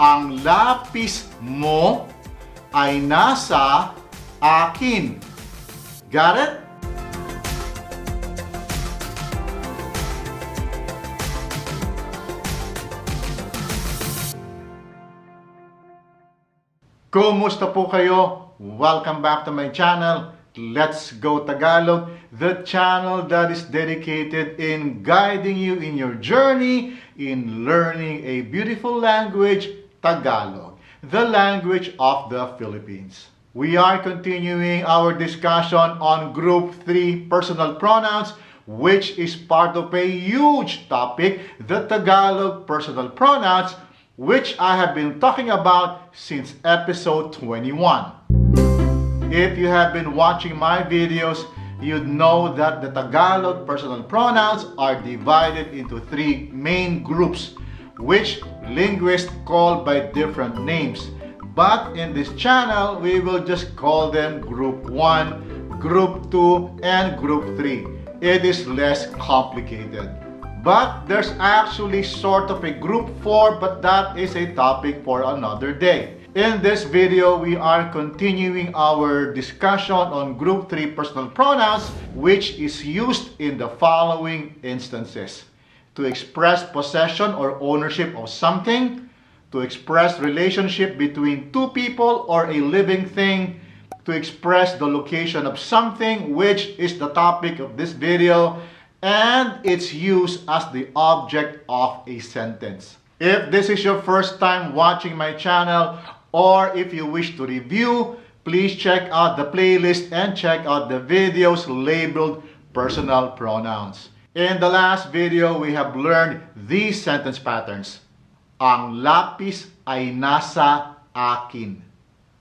Ang lapis mo ay nasa akin. Got it? Kumusta po kayo? Welcome back to my channel. Let's Go Tagalog, the channel that is dedicated in guiding you in your journey in learning a beautiful language, Tagalog, the language of the Philippines. We are continuing our discussion on Group 3 personal pronouns, which is part of a huge topic, the Tagalog personal pronouns, which I have been talking about since episode 21. If you have been watching my videos, you'd know that the Tagalog personal pronouns are divided into three main groups, which linguists call by different names. But in this channel, we will just call them Group 1, Group 2, and Group 3. It is less complicated. But there's actually sort of a Group 4, but that is a topic for another day. In this video, we are continuing our discussion on Group 3 personal pronouns, which is used in the following instances: to express possession or ownership of something, to express relationship between two people or a living thing, to express the location of something, which is the topic of this video, and its use as the object of a sentence. If this is your first time watching my channel, or if you wish to review, please check out the playlist and check out the videos labeled personal pronouns. In the last video, we have learned these sentence patterns. Ang lapis ay nasa akin.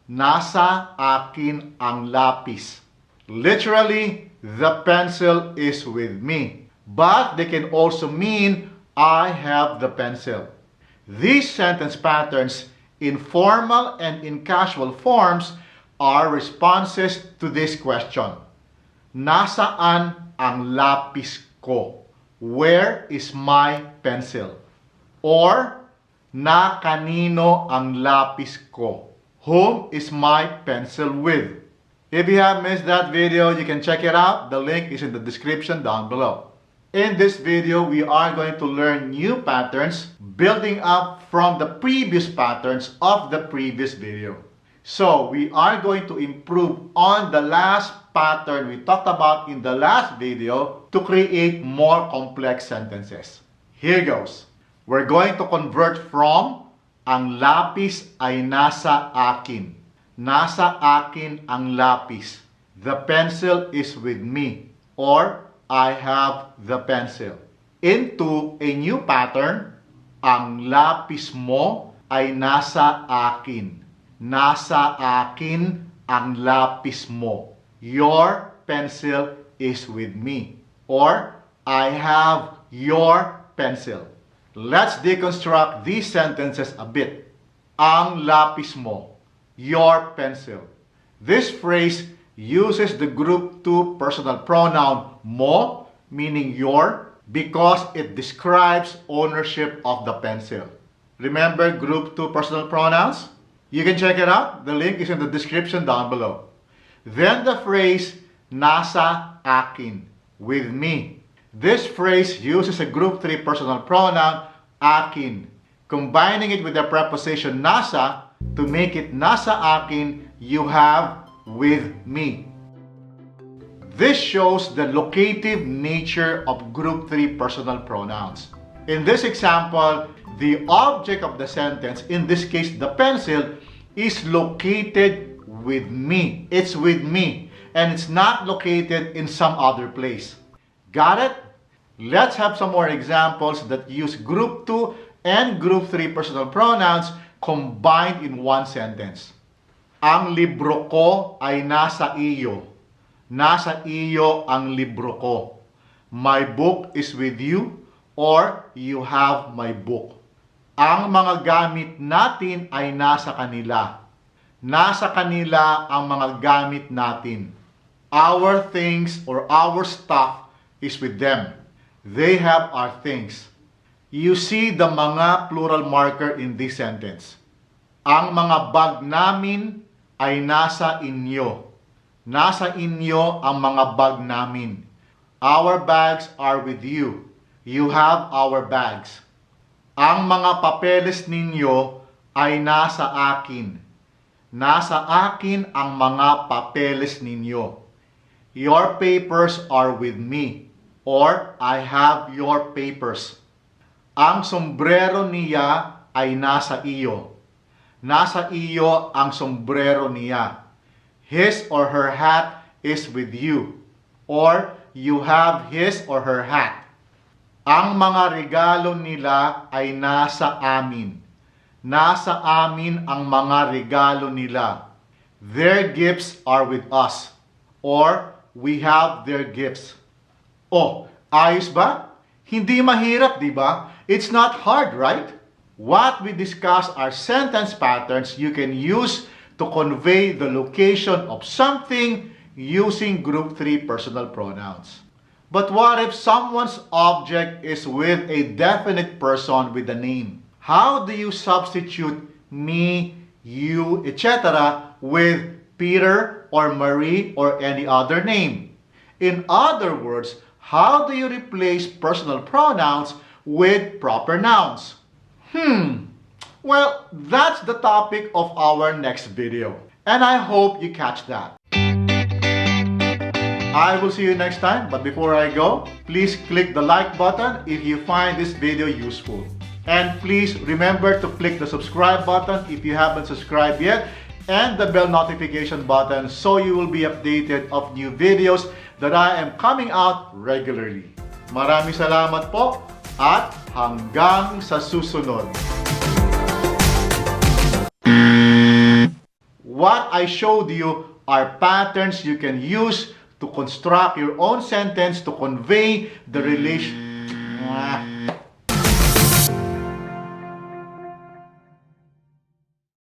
Nasa akin ang lapis. Literally, the pencil is with me. But they can also mean I have the pencil. These sentence patterns, in formal and in casual forms, are responses to this question. Nasaan ang lapis ko? Where is my pencil? Or, na kanino ang lapis ko? Whom is my pencil with? If you have missed that video, you can check it out. The link is in the description down below. In this video, we are going to learn new patterns building up from the previous patterns of the previous video. So, we are going to improve on the last pattern we talked about in the last video to create more complex sentences. Here goes. We're going to convert from ang lapis ay nasa akin. Nasa akin ang lapis. The pencil is with me. Or, I have the pencil. Into a new pattern, ang lapis mo ay nasa akin. Nasa akin ang lapis mo. Your pencil is with me. Or, I have your pencil. Let's deconstruct these sentences a bit. Ang lapis mo. Your pencil. This phrase uses the Group 2 personal pronoun mo, meaning your, because it describes ownership of the pencil. Remember Group 2 personal pronouns? You can check it out. The link is in the description down below. Then the phrase, nasa akin, with me. This phrase uses a Group 3 personal pronoun, akin, combining it with the preposition nasa to make it nasa akin, you have with me. This shows the locative nature of Group 3 personal pronouns. In this example, the object of the sentence, in this case the pencil, is located with me. It's with me, and it's not located in some other place. Got it? Let's have some more examples that use Group 2 and Group 3 personal pronouns combined in one sentence. Ang libro ko ay nasa iyo. Nasa iyo ang libro ko. My book is with you, or you have my book. Ang mga gamit natin ay nasa kanila. Nasa kanila ang mga gamit natin. Our things or our stuff is with them. They have our things. You see the mga plural marker in this sentence. Ang mga bag namin ay nasa inyo. Nasa inyo ang mga bag namin. Our bags are with you. You have our bags. Ang mga papeles ninyo ay nasa akin. Nasa akin ang mga papeles ninyo. Your papers are with me. Or, I have your papers. Ang sombrero niya ay nasa iyo. Nasa iyo ang sombrero niya. His or her hat is with you. Or, you have his or her hat. Ang mga regalo nila ay nasa amin. Nasa amin ang mga regalo nila. Their gifts are with us. Or, we have their gifts. Oh, ayos ba? Hindi mahirap, di ba? It's not hard, right? What we discussed are sentence patterns you can use to convey the location of something using group 3 personal pronouns. But what if someone's object is with a definite person with a name? How do you substitute me, you, etc. with Peter or Marie or any other name? In other words, how do you replace personal pronouns with proper nouns? Well, that's the topic of our next video. And I hope you catch that. I will see you next time, but before I go, please click the like button if you find this video useful. And please remember to click the subscribe button if you haven't subscribed yet, and the bell notification button so you will be updated of new videos that I am coming out regularly. Maraming salamat po at hanggang sa susunod. What I showed you are patterns you can use to construct your own sentence to convey the relation.